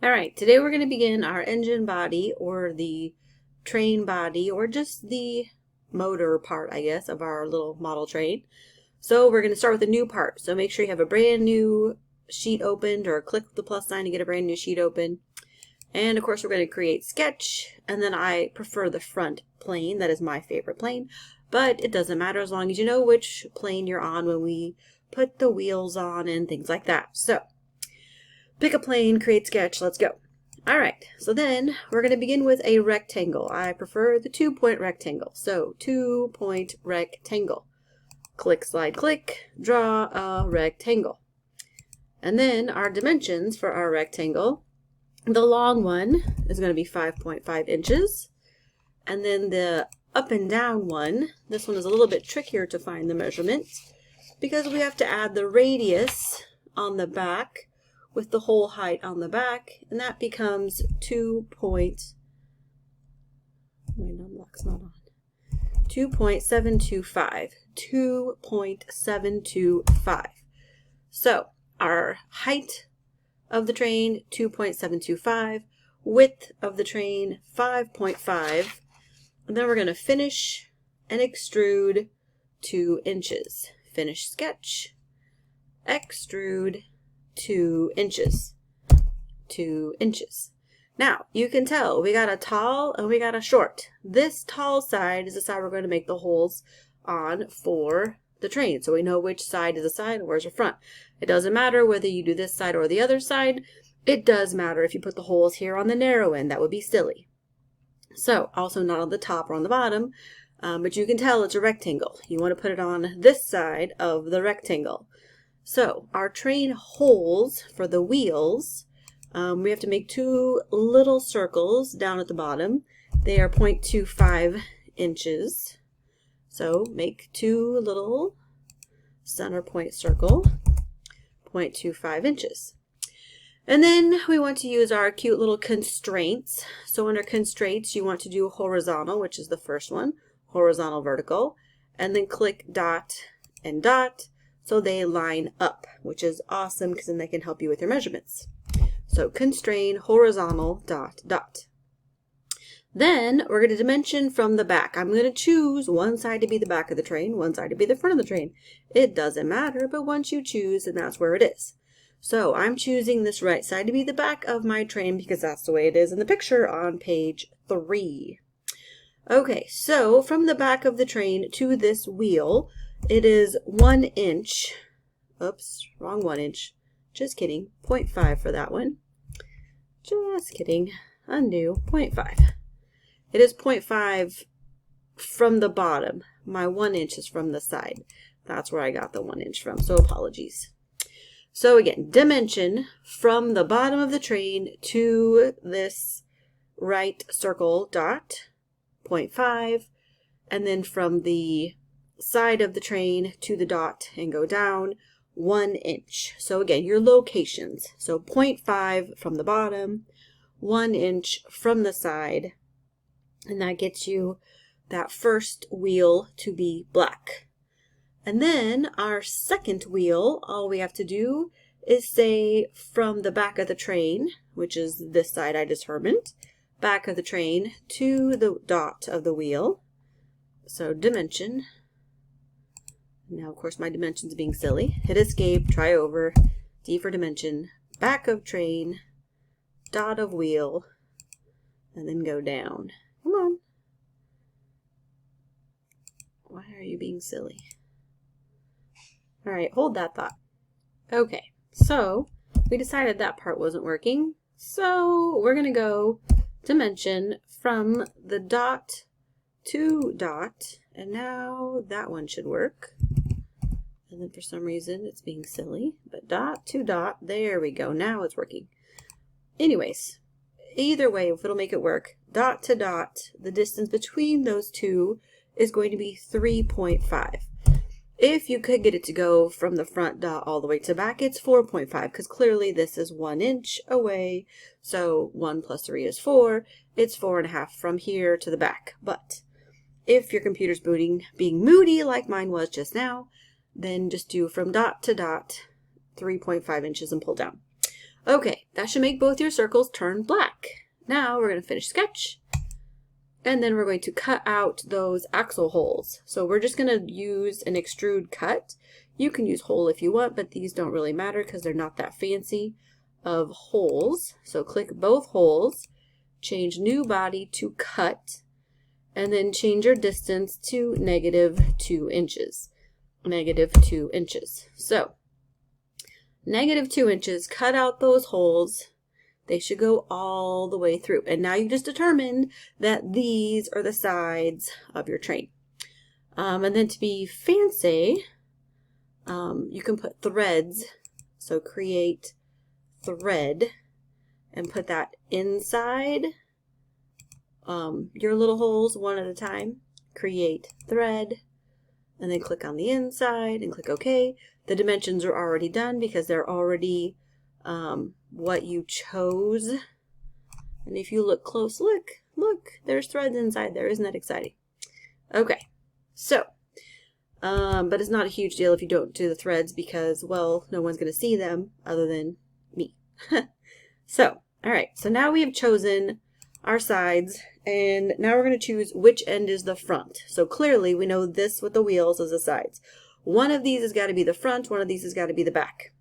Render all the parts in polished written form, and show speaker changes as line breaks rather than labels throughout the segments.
All right, today we're going to begin our engine body or the train body or just the motor part, I guess, of our little model train. So we're going to start with a new part. So make sure you have a brand new sheet opened or click the plus sign to get a brand new sheet open. And of course we're going to create sketch, and then I prefer the front plane. That is my favorite plane, but it doesn't matter as long as you know which plane you're on when we put the wheels on and things like that. So pick a plane, create sketch, let's go. All right, so then we're going to begin with a rectangle. I prefer the 2-point rectangle. So 2-point rectangle. Click, slide, click, draw a rectangle. And then our dimensions for our rectangle, the long one is going to be 5.5 inches. And then the up and down one, this one is a little bit trickier to find the measurement because we have to add the radius on the back with the whole height on the back, and that becomes 2.725. 2.725. So our height of the train, 2.725, width of the train, 5.5, and then we're going to finish and extrude 2 inches. Finish sketch, extrude 2 inches. 2 inches. Now, you can tell we got a tall and we got a short. This tall side is the side we're going to make the holes on for the train. So we know which side is the side and where's the front. It doesn't matter whether you do this side or the other side. It does matter if you put the holes here on the narrow end. That would be silly. So, also not on the top or on the bottom, but you can tell it's a rectangle. You want to put it on this side of the rectangle. So, our train holes for the wheels, we have to make 2 little circles down at the bottom. They are 0.25 inches. So, make 2 little center point circle, 0.25 inches. And then we want to use our cute little constraints. So under constraints, you want to do horizontal, which is the first one, horizontal, vertical, and then click dot and dot so they line up, which is awesome because then they can help you with your measurements. So constrain, horizontal, dot, dot. Then we're going to dimension from the back. I'm going to choose one side to be the back of the train, one side to be the front of the train. It doesn't matter, but once you choose, then that's where it is. So I'm choosing this right side to be the back of my train because that's the way it is in the picture on page 3. Okay, so from the back of the train to this wheel, it is 1 inch. Oops, wrong 1 inch. Just kidding. 0.5 for that one. Just kidding. Undo. 0.5. It is 0.5 from the bottom. My 1 inch is from the side. That's where I got the 1 inch from, so apologies. So again, dimension from the bottom of the train to this right circle dot, 0.5, and then from the side of the train to the dot and go down, 1 inch. So again, your locations. So 0.5 from the bottom, 1 inch from the side, and that gets you that first wheel to be black. And then our second wheel, all we have to do is say from the back of the train, which is this side I determined, back of the train to the dot of the wheel. So dimension. Now, of course, my dimension's being silly. Hit escape, try over, D for dimension, back of train, dot of wheel, and then go down. Come on. Why are you being silly? All right, hold that thought. Okay, so we decided that part wasn't working. So we're going to go dimension from the dot to dot. And now that one should work. And then for some reason it's being silly. But dot to dot, there we go. Now it's working. Anyways, either way, if it'll make it work, dot to dot, the distance between those two is going to be 3.5. If you could get it to go from the front dot all the way to back, it's 4.5 because clearly this is 1 inch away. So 1 plus 3 is 4. It's 4.5 from here to the back. But if your computer's being moody like mine was just now, then just do from dot to dot 3.5 inches and pull down. Okay, that should make both your circles turn black. Now we're going to finish sketch. And then we're going to cut out those axle holes. So we're just going to use an extrude cut. You can use hole if you want, but these don't really matter because they're not that fancy of holes. So click both holes, change new body to cut, and then change your distance to -2 inches. -2 inches. So -2 inches, cut out those holes. They should go all the way through. And now you just determined that these are the sides of your train. And then to be fancy, you can put threads. So create thread and put that inside your little holes one at a time. Create thread and then click on the inside and click OK. The dimensions are already done because they're already what you chose. And if you look close, look, there's threads inside there. Isn't that exciting? Okay, so, but it's not a huge deal if you don't do the threads because, well, no one's going to see them other than me. So, all right, so now we have chosen our sides, and now we're going to choose which end is the front. So clearly we know this with the wheels is the sides. One of these has got to be the front, one of these has got to be the back.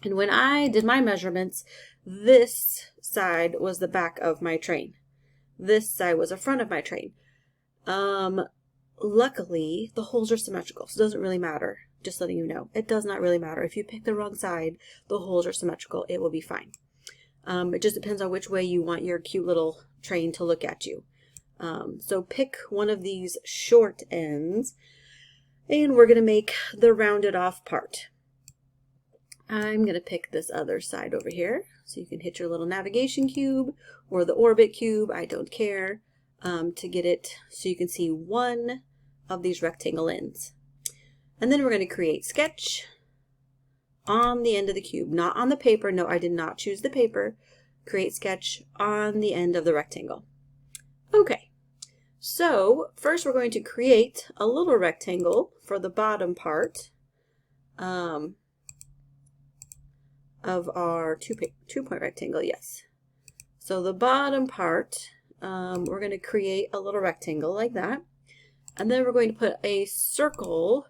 And when I did my measurements, this side was the back of my train. This side was the front of my train. Luckily, the holes are symmetrical, so it doesn't really matter. Just letting you know. It does not really matter. If you pick the wrong side, the holes are symmetrical. It will be fine. It just depends on which way you want your cute little train to look at you. So pick one of these short ends, and we're going to make the rounded off part. I'm going to pick this other side over here. So you can hit your little navigation cube or the orbit cube, I don't care, to get it so you can see one of these rectangle ends. And then we're going to create sketch on the end of the cube, not on the paper. No, I did not choose the paper. Create sketch on the end of the rectangle. Okay, so first we're going to create a little rectangle for the bottom part of our two-point rectangle, yes. So the bottom part, we're going to create a little rectangle like that. And then we're going to put a circle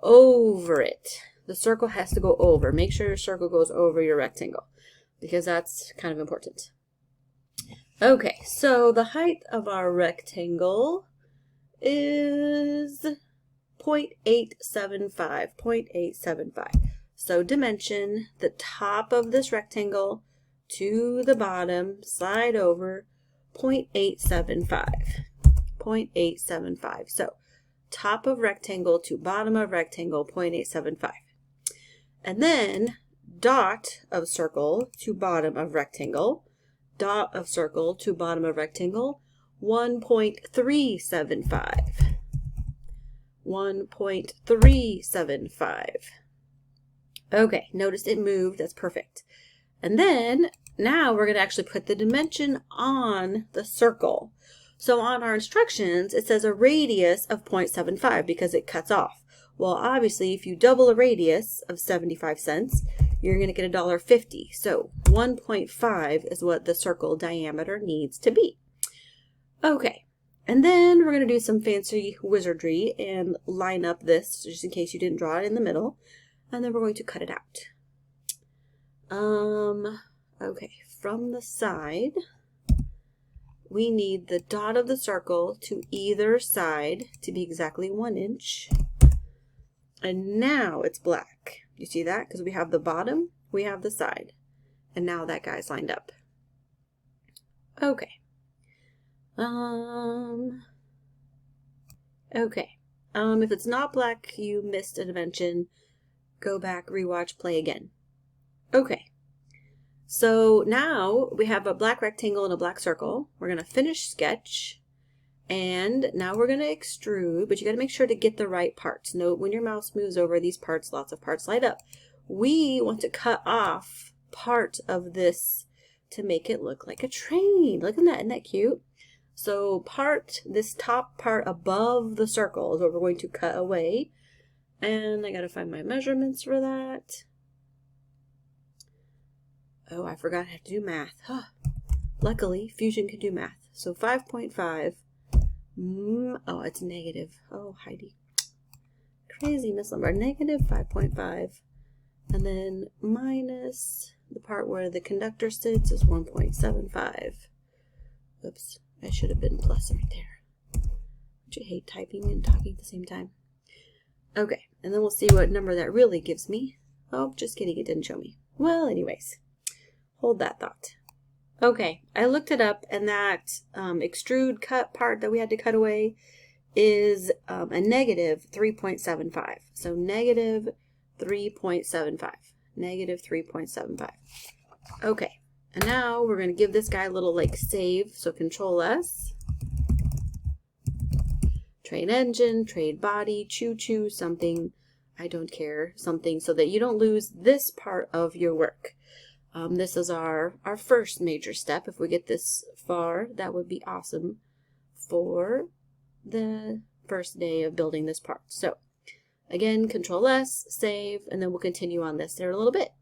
over it. The circle has to go over. Make sure your circle goes over your rectangle because that's kind of important. Okay, so the height of our rectangle is 0.875. 0.875. So dimension the top of this rectangle to the bottom, slide over 0.875. 0.875. So top of rectangle to bottom of rectangle, 0.875. And then dot of circle to bottom of rectangle, dot of circle to bottom of rectangle, 1.375. 1.375. Okay, notice it moved. That's perfect. And then now we're going to actually put the dimension on the circle. So on our instructions, it says a radius of 0.75 because it cuts off. Well, obviously, if you double a radius of 75 cents, you're going to get $1.50. So 1.5 is what the circle diameter needs to be. Okay, and then we're going to do some fancy wizardry and line up this just in case you didn't draw it in the middle. And then we're going to cut it out. Okay, from the side, we need the dot of the circle to either side to be exactly 1 inch. And now it's black. You see that? Because we have the bottom, we have the side. And now that guy's lined up. Okay. Okay. If it's not black, you missed a dimension. Go back, rewatch, play again. Okay. So now we have a black rectangle and a black circle. We're going to finish sketch. And now we're going to extrude, but you got to make sure to get the right parts. Note when your mouse moves over these parts, lots of parts light up. We want to cut off part of this to make it look like a train. Look at that, isn't that cute? So this top part above the circle is what we're going to cut away. And I got to find my measurements for that. Oh, I forgot I have to do math. Huh. Luckily, Fusion can do math. So 5.5. Oh, it's negative. Oh, Heidi. Crazy, Miss Lombard. Negative 5.5. And then minus the part where the conductor sits is 1.75. Oops, I should have been plus right there. Don't you hate typing and talking at the same time? Okay, and then we'll see what number that really gives me. Oh, just kidding, it didn't show me. Well, anyways, hold that thought. Okay, I looked it up, and that extrude cut part that we had to cut away is a negative 3.75. So negative 3.75. Negative 3.75. Okay, and now we're going to give this guy a little like save. So Control S. Trade engine, trade body, choo-choo, something. I don't care. Something so that you don't lose this part of your work. This is our first major step. If we get this far, that would be awesome for the first day of building this part. So again, Control S, save, and then we'll continue on this there a little bit.